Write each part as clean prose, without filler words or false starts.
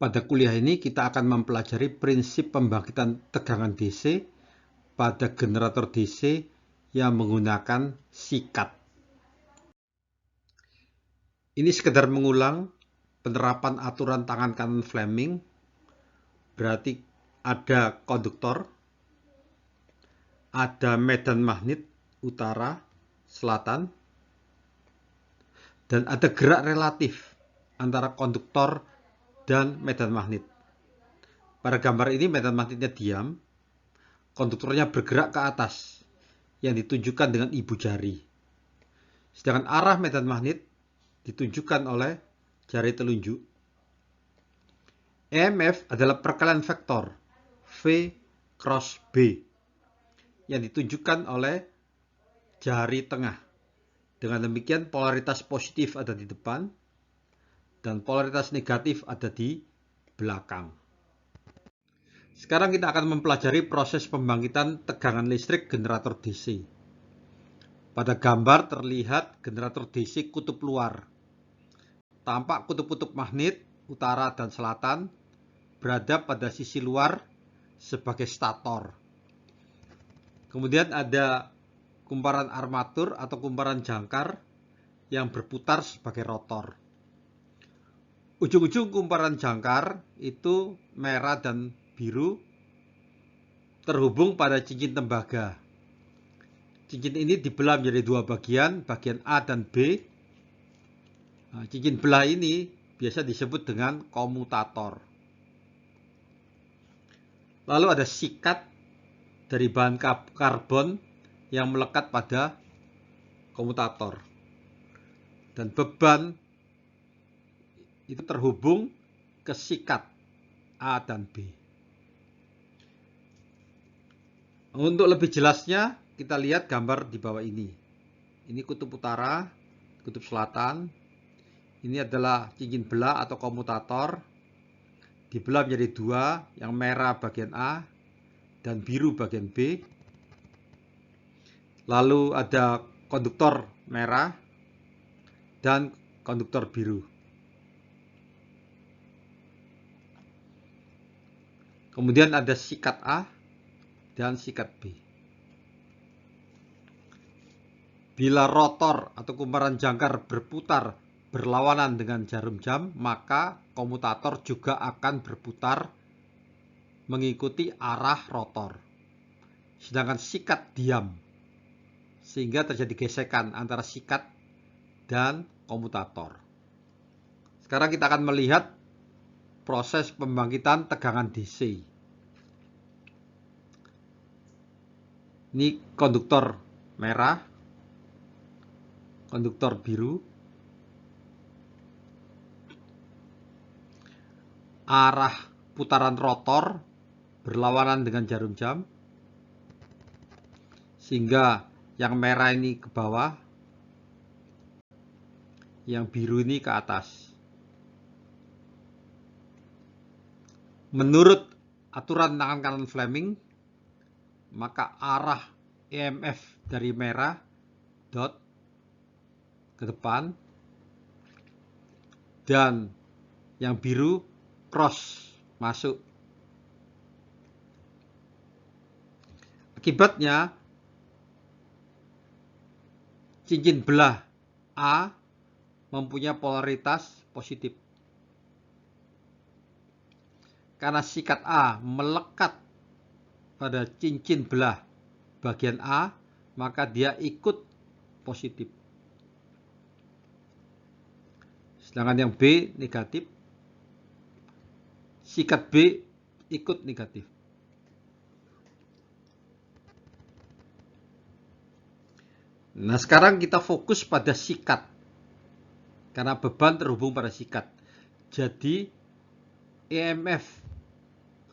Pada kuliah ini kita akan mempelajari prinsip pembangkitan tegangan DC pada generator DC yang menggunakan sikat. Ini sekedar mengulang penerapan aturan tangan kanan Fleming. Berarti ada konduktor, ada medan magnet utara, selatan, dan ada gerak relatif antara konduktor dan medan magnet. Pada gambar ini medan magnetnya diam, konduktornya bergerak ke atas yang ditunjukkan dengan ibu jari. Sedangkan arah medan magnet ditunjukkan oleh jari telunjuk. EMF adalah perkalian vektor V cross B yang ditunjukkan oleh jari tengah. Dengan demikian polaritas positif ada di depan dan polaritas negatif ada di belakang. Sekarang kita akan mempelajari proses pembangkitan tegangan listrik generator DC. Pada gambar terlihat generator DC kutub luar. Tampak kutub-kutub magnet utara dan selatan berada pada sisi luar sebagai stator. Kemudian ada kumparan armatur atau kumparan jangkar yang berputar sebagai rotor. Ujung-ujung kumparan jangkar itu merah dan biru terhubung pada cincin tembaga. Cincin ini dibelah menjadi dua bagian, bagian A dan B. Nah, cincin belah ini biasa disebut dengan komutator. Lalu ada sikat dari bahan karbon yang melekat pada komutator. Dan beban itu terhubung ke sikat A dan B. Untuk lebih jelasnya, kita lihat gambar di bawah ini. Ini kutub utara, kutub selatan. Ini adalah cincin belah atau komutator. Dibelah menjadi dua, yang merah bagian A dan biru bagian B. Lalu ada konduktor merah dan konduktor biru. Kemudian ada sikat A dan sikat B. Bila rotor atau kumparan jangkar berputar berlawanan dengan jarum jam, maka komutator juga akan berputar mengikuti arah rotor. Sedangkan sikat diam, sehingga terjadi gesekan antara sikat dan komutator. Sekarang kita akan melihat proses pembangkitan tegangan DC. Ini konduktor merah, konduktor biru. Arah putaran rotor berlawanan dengan jarum jam, sehingga yang merah ini ke bawah, yang biru ini ke atas. Menurut aturan tangan kanan Fleming, maka arah EMF dari merah dot ke depan dan yang biru cross masuk. Akibatnya cincin belah A mempunyai polaritas positif. Karena sikat A melekat pada cincin belah bagian A, maka dia ikut positif. Sedangkan yang B negatif, sikat B ikut negatif. Nah, sekarang kita fokus pada sikat. Karena beban terhubung pada sikat. Jadi, EMF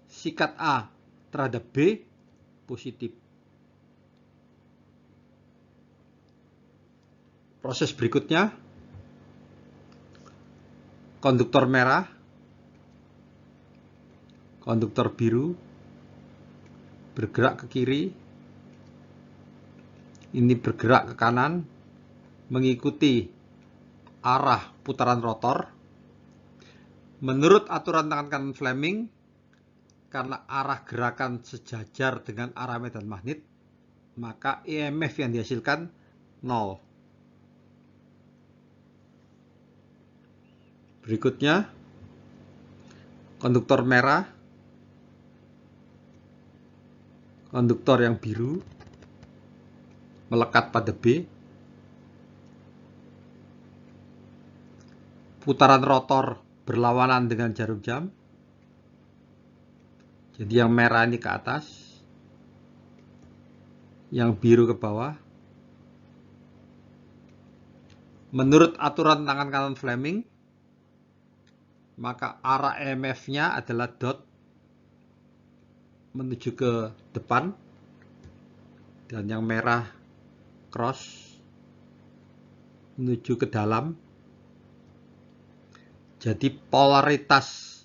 sikat A terhadap B positif. Proses berikutnya, konduktor merah, konduktor biru bergerak ke kiri, ini bergerak ke kanan mengikuti arah putaran rotor. Menurut aturan tangan kanan Fleming, karena arah gerakan sejajar dengan arah medan magnet, maka EMF yang dihasilkan 0. Berikutnya, konduktor merah, konduktor yang biru, melekat pada B. Putaran rotor berlawanan dengan jarum jam. Jadi yang merah ini ke atas, yang biru ke bawah. Menurut aturan tangan kanan Fleming, maka arah EMF-nya adalah dot menuju ke depan, dan yang merah cross menuju ke dalam. Jadi polaritas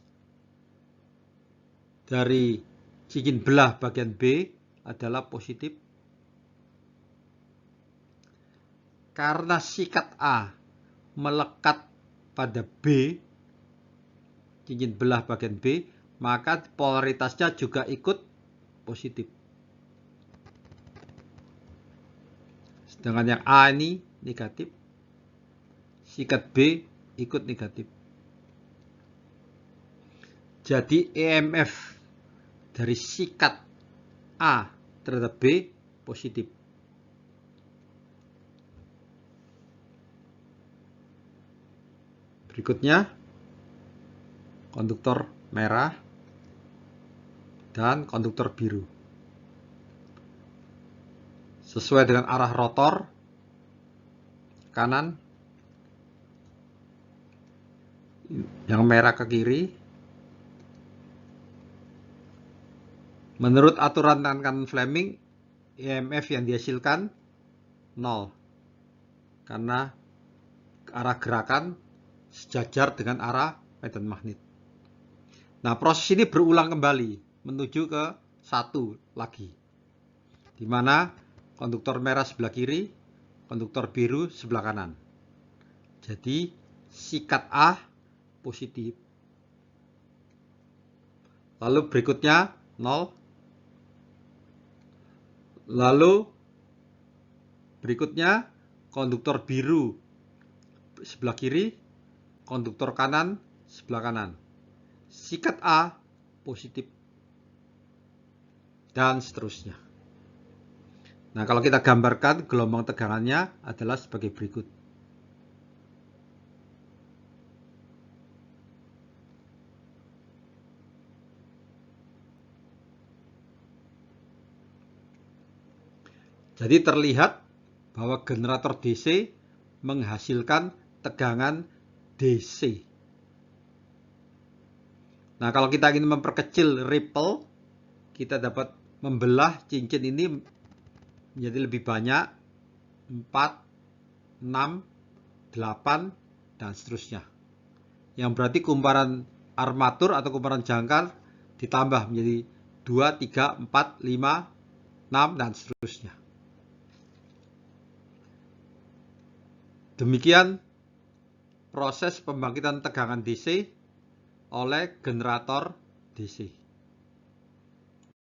dari cincin belah bagian B adalah positif. Karena sikat A melekat pada B, cincin belah bagian B, maka polaritasnya juga ikut positif. Sedangkan yang A ini negatif, sikat B ikut negatif. Jadi EMF dari sikat A terhadap B positif. Berikutnya, konduktor merah dan konduktor biru. Sesuai dengan arah rotor kanan, yang merah ke kiri. Menurut aturan tangan kanan Fleming, EMF yang dihasilkan 0. Karena arah gerakan sejajar dengan arah medan magnet. Nah, proses ini berulang kembali menuju ke 1 lagi. Di mana konduktor merah sebelah kiri, konduktor biru sebelah kanan. Jadi sikat A positif. Lalu berikutnya 0. Lalu berikutnya konduktor biru sebelah kiri, konduktor kanan sebelah kanan. Sikat A positif. Dan seterusnya. Nah, kalau kita gambarkan, gelombang tegangannya adalah sebagai berikut. Jadi terlihat bahwa generator DC menghasilkan tegangan DC. Nah, kalau kita ingin memperkecil ripple, kita dapat membelah cincin ini menjadi lebih banyak, 4, 6, 8, dan seterusnya. Yang berarti kumparan armatur atau kumparan jangkar ditambah menjadi 2, 3, 4, 5, 6, dan seterusnya. Demikian proses pembangkitan tegangan DC oleh generator DC.